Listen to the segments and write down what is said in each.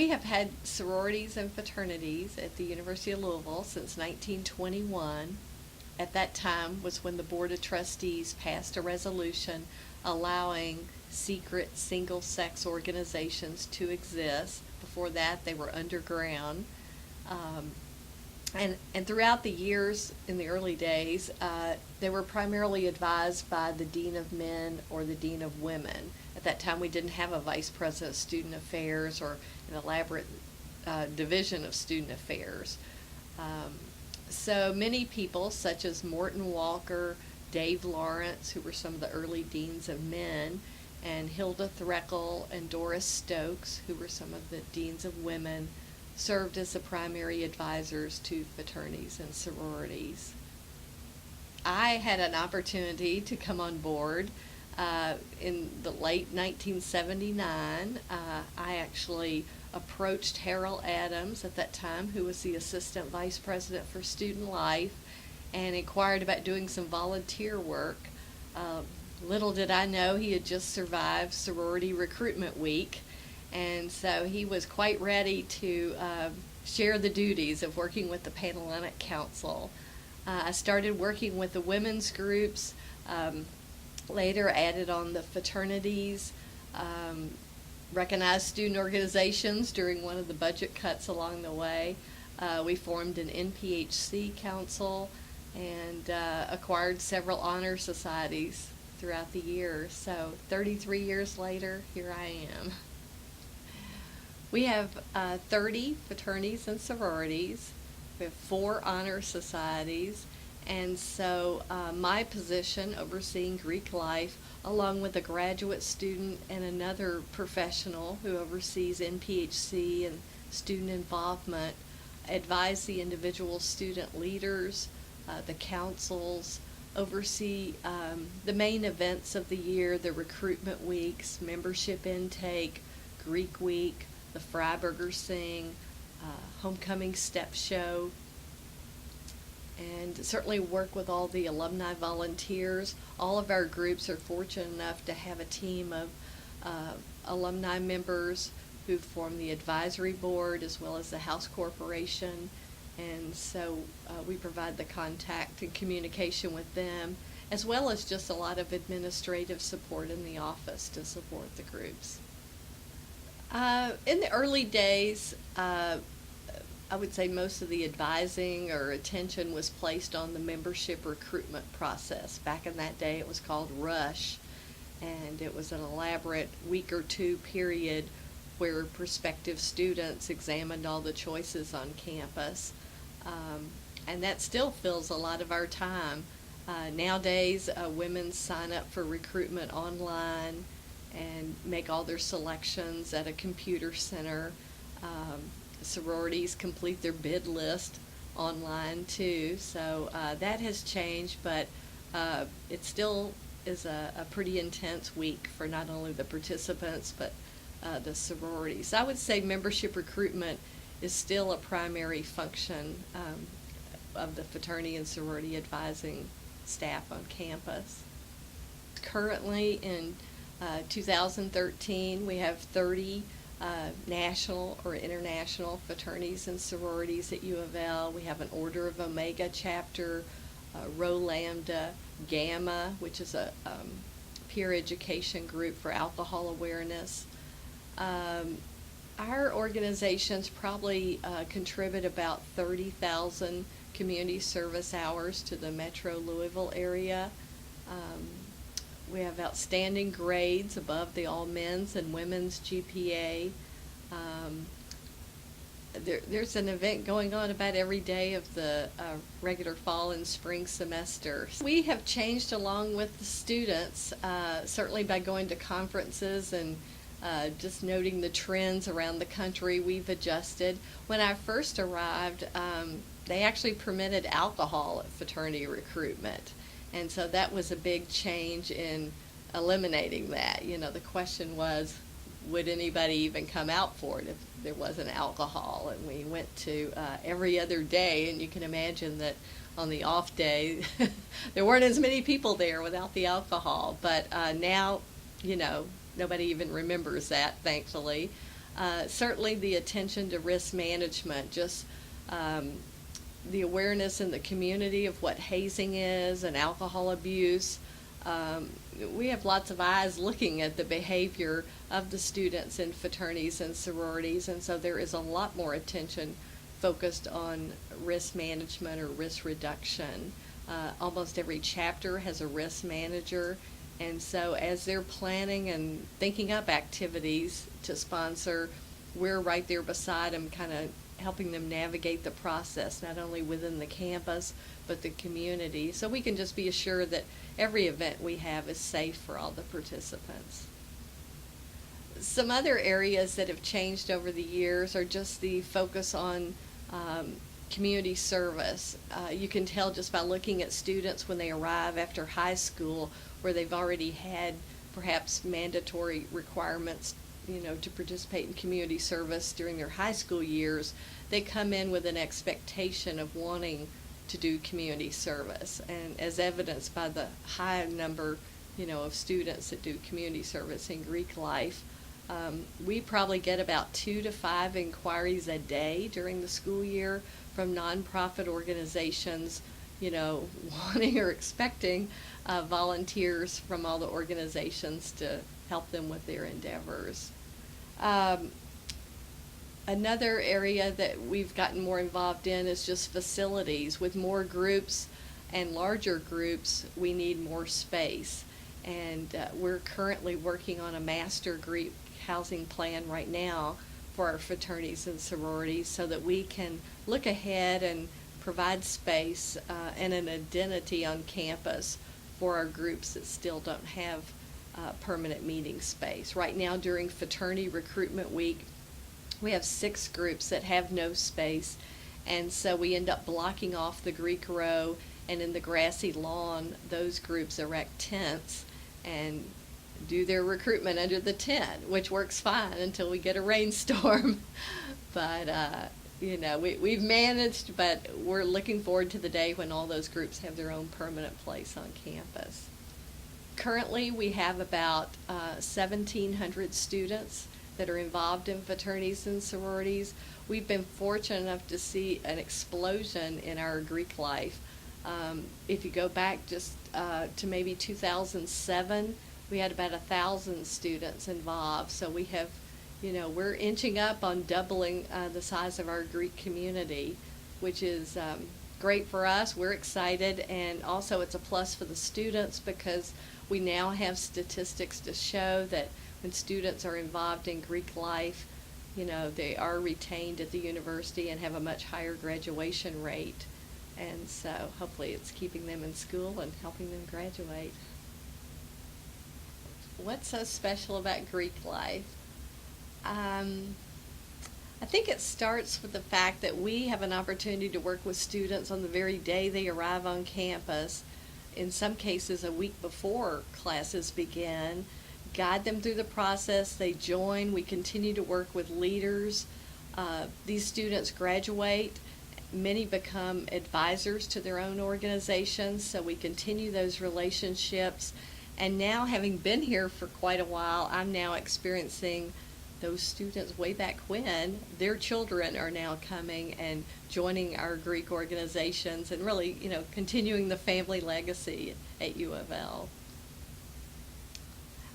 We have had sororities and fraternities at the University of Louisville since 1921. At that time was when the Board of Trustees passed a resolution allowing secret single-sex organizations to exist. Before that, they were underground. And throughout the years, in the early days, they were primarily advised by the Dean of Men or the Dean of Women. At that time, we didn't have a Vice President of Student Affairs or an elaborate division of Student Affairs. So many people, such as Morton Walker, Dave Lawrence, who were some of the early deans of men, and Hilda Threkel and Doris Stokes, who were some of the deans of women, served as the primary advisors to fraternities and sororities. I had an opportunity to come on board in the late 1979. I actually approached Harold Adams at that time, who was the Assistant Vice President for Student Life, and inquired about doing some volunteer work. Little did I know he had just survived Sorority Recruitment Week, and so he was quite ready to share the duties of working with the Pan-Hellenic Council. I started working with the women's groups, later added on the fraternities, recognized student organizations during one of the budget cuts along the way. We formed an NPHC council and acquired several honor societies throughout the years. So 33 years later, here I am. We have 30 fraternities and sororities. We have 4 honor societies. And so my position, overseeing Greek life, along with a graduate student and another professional who oversees NPHC and student involvement, advise the individual student leaders, the councils, oversee the main events of the year, the recruitment weeks, membership intake, Greek week, the Freiburger Sing, homecoming step show, and certainly work with all the alumni volunteers. All of our groups are fortunate enough to have a team of alumni members who form the advisory board as well as the House Corporation, and so we provide the contact and communication with them, as well as just a lot of administrative support in the office to support the groups. In the early days, I would say most of the advising or attention was placed on the membership recruitment process. Back in that day, it was called Rush, and it was an elaborate week or two period where prospective students examined all the choices on campus. And that still fills a lot of our time. Nowadays, women sign up for recruitment online and make all their selections at a computer center. Sororities complete their bid list online too, so that has changed, but it still is a pretty intense week for not only the participants but the sororities. I would say membership recruitment is still a primary function of the fraternity and sorority advising staff on campus. Currently in 2013, we have 30 national or international fraternities and sororities at UofL. We have an Order of Omega chapter, Rho Lambda, Gamma, which is a peer education group for alcohol awareness. Our organizations probably contribute about 30,000 community service hours to the Metro Louisville area. We have outstanding grades above the all men's and women's GPA. There's an event going on about every day of the regular fall and spring semester. We have changed along with the students, certainly by going to conferences and just noting the trends around the country. We've adjusted. When I first arrived, they actually permitted alcohol at fraternity recruitment. And so that was a big change in eliminating that. You know, the question was, would anybody even come out for it if there wasn't alcohol? And we went to every other day, and you can imagine that on the off day, there weren't as many people there without the alcohol. But now, you know, nobody even remembers that, thankfully. Certainly the attention to risk management, just the awareness in the community of what hazing is and alcohol abuse. We have lots of eyes looking at the behavior of the students in fraternities and sororities, and so there is a lot more attention focused on risk management or risk reduction. Almost every chapter has a risk manager, and so as they're planning and thinking up activities to sponsor, we're right there beside them, kind of helping them navigate the process, not only within the campus, but the community. So we can just be assured that every event we have is safe for all the participants. Some other areas that have changed over the years are just the focus on community service. You can tell just by looking at students when they arrive after high school, where they've already had perhaps mandatory requirements, to participate in community service during their high school years. They come in with an expectation of wanting to do community service, and as evidenced by the high number, of students that do community service in Greek life. We probably get about 2 to 5 inquiries a day during the school year from nonprofit organizations, wanting or expecting volunteers from all the organizations to help them with their endeavors. Another area that we've gotten more involved in is just facilities. With more groups and larger groups, we need more space. And we're currently working on a master Greek housing plan right now for our fraternities and sororities so that we can look ahead and provide space and an identity on campus for our groups that still don't have permanent meeting space. Right now, during Fraternity Recruitment Week, we have 6 groups that have no space, and so we end up blocking off the Greek row, and in the grassy lawn, those groups erect tents and do their recruitment under the tent, which works fine until we get a rainstorm. But, we've managed, but we're looking forward to the day when all those groups have their own permanent place on campus. Currently, we have about 1,700 students that are involved in fraternities and sororities. We've been fortunate enough to see an explosion in our Greek life. If you go back just to maybe 2007, we had about 1,000 students involved. So we have, we're inching up on doubling the size of our Greek community, which is great for us. We're excited, and also it's a plus for the students because we now have statistics to show that when students are involved in Greek life, they are retained at the university and have a much higher graduation rate. And so hopefully it's keeping them in school and helping them graduate. What's so special about Greek life? I think it starts with the fact that we have an opportunity to work with students on the very day they arrive on campus, in some cases a week before classes begin, guide them through the process. They join. We continue to work with leaders. These students graduate. Many become advisors to their own organizations, so we continue those relationships. And now, having been here for quite a while, I'm now experiencing those students way back when. Their children are now coming and joining our Greek organizations and really, continuing the family legacy at UofL.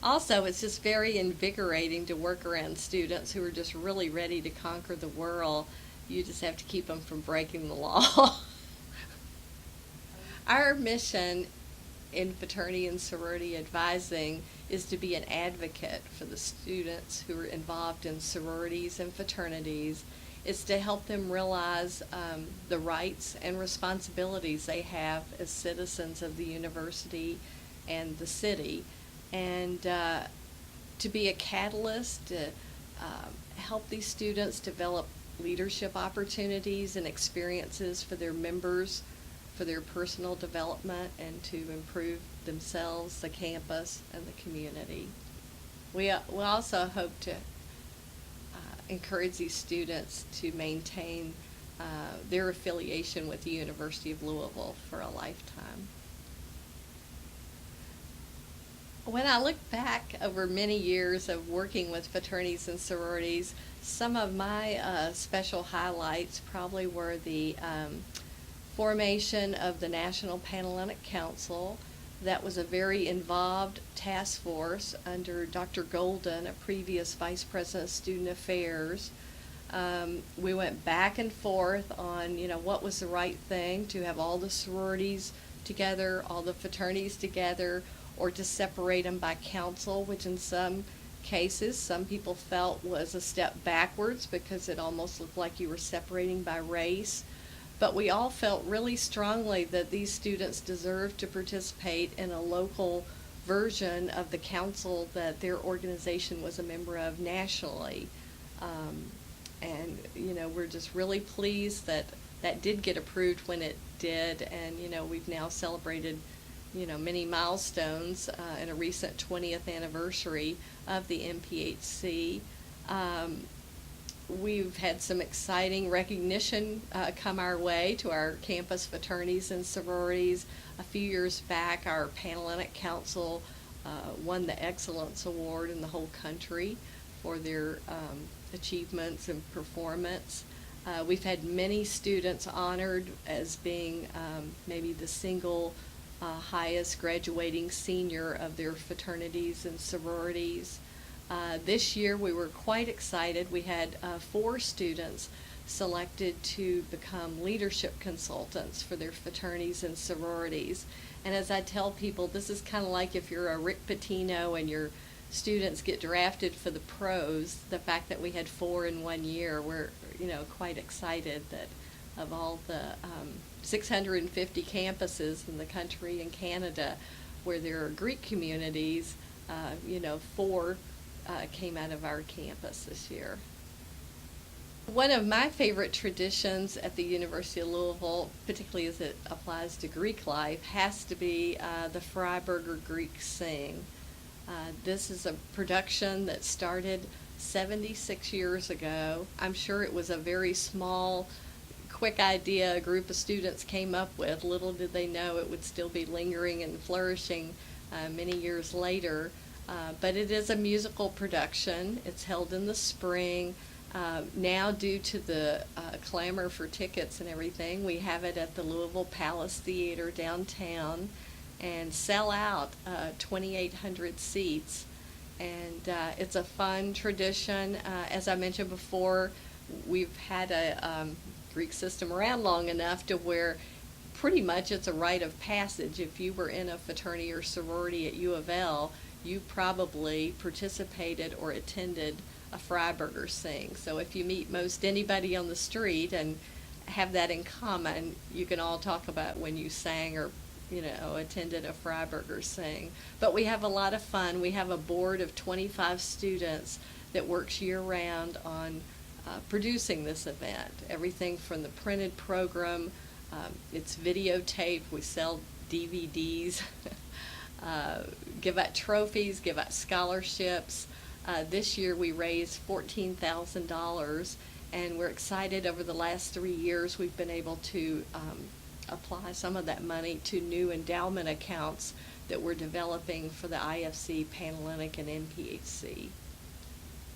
Also, it's just very invigorating to work around students who are just really ready to conquer the world. You just have to keep them from breaking the law. Our mission in fraternity and sorority advising is to be an advocate for the students who are involved in sororities and fraternities. It's to help them realize the rights and responsibilities they have as citizens of the university and the city, and to be a catalyst to help these students develop leadership opportunities and experiences for their members, for their personal development, and to improve themselves, the campus, and the community. We also hope to encourage these students to maintain their affiliation with the University of Louisville for a lifetime. When I look back over many years of working with fraternities and sororities, some of my special highlights probably were the formation of the National Pan-Hellenic Council. That was a very involved task force under Dr. Golden, a previous Vice President of Student Affairs. We went back and forth on, what was the right thing to have all the sororities together, all the fraternities together, or to separate them by council, which in some cases some people felt was a step backwards because it almost looked like you were separating by race. But we all felt really strongly that these students deserved to participate in a local version of the council that their organization was a member of nationally. And we're just really pleased that that did get approved when it did, and we've now celebrated many milestones in a recent 20th anniversary of the MPHC. We've had some exciting recognition come our way to our campus fraternities and sororities. A few years back, our Pan-Hellenic Council won the Excellence Award in the whole country for their achievements and performance. We've had many students honored as being maybe the single highest graduating senior of their fraternities and sororities. This year we were quite excited. We had 4 students selected to become leadership consultants for their fraternities and sororities. And as I tell people, this is kind of like if you're a Rick Pitino and your students get drafted for the pros. The fact that we had 4 in 1 year, we're quite excited that of all the 650 campuses in the country and Canada where there are Greek communities, 4 came out of our campus this year. One of my favorite traditions at the University of Louisville, particularly as it applies to Greek life, has to be the Freiburger Greek Sing. This is a production that started 76 years ago. I'm sure it was a very small, quick idea a group of students came up with. Little did they know it would still be lingering and flourishing many years later. But it is a musical production. It's held in the spring. Now, due to the clamor for tickets and everything, we have it at the Louisville Palace Theater downtown and sell out 2,800 seats. And it's a fun tradition. As I mentioned before, we've had a Greek system around long enough to where pretty much it's a rite of passage. If you were in a fraternity or sorority at UofL, you probably participated or attended a Freiburger Sing. So if you meet most anybody on the street and have that in common, you can all talk about when you sang or attended a Freiburger Sing. But we have a lot of fun. We have a board of 25 students that works year-round on producing this event. Everything from the printed program, it's videotaped, we sell DVDs, give out trophies, give out scholarships. This year we raised $14,000, and we're excited. Over the last 3 years we've been able to apply some of that money to new endowment accounts that we're developing for the IFC, Pan-Hellenic, and NPHC.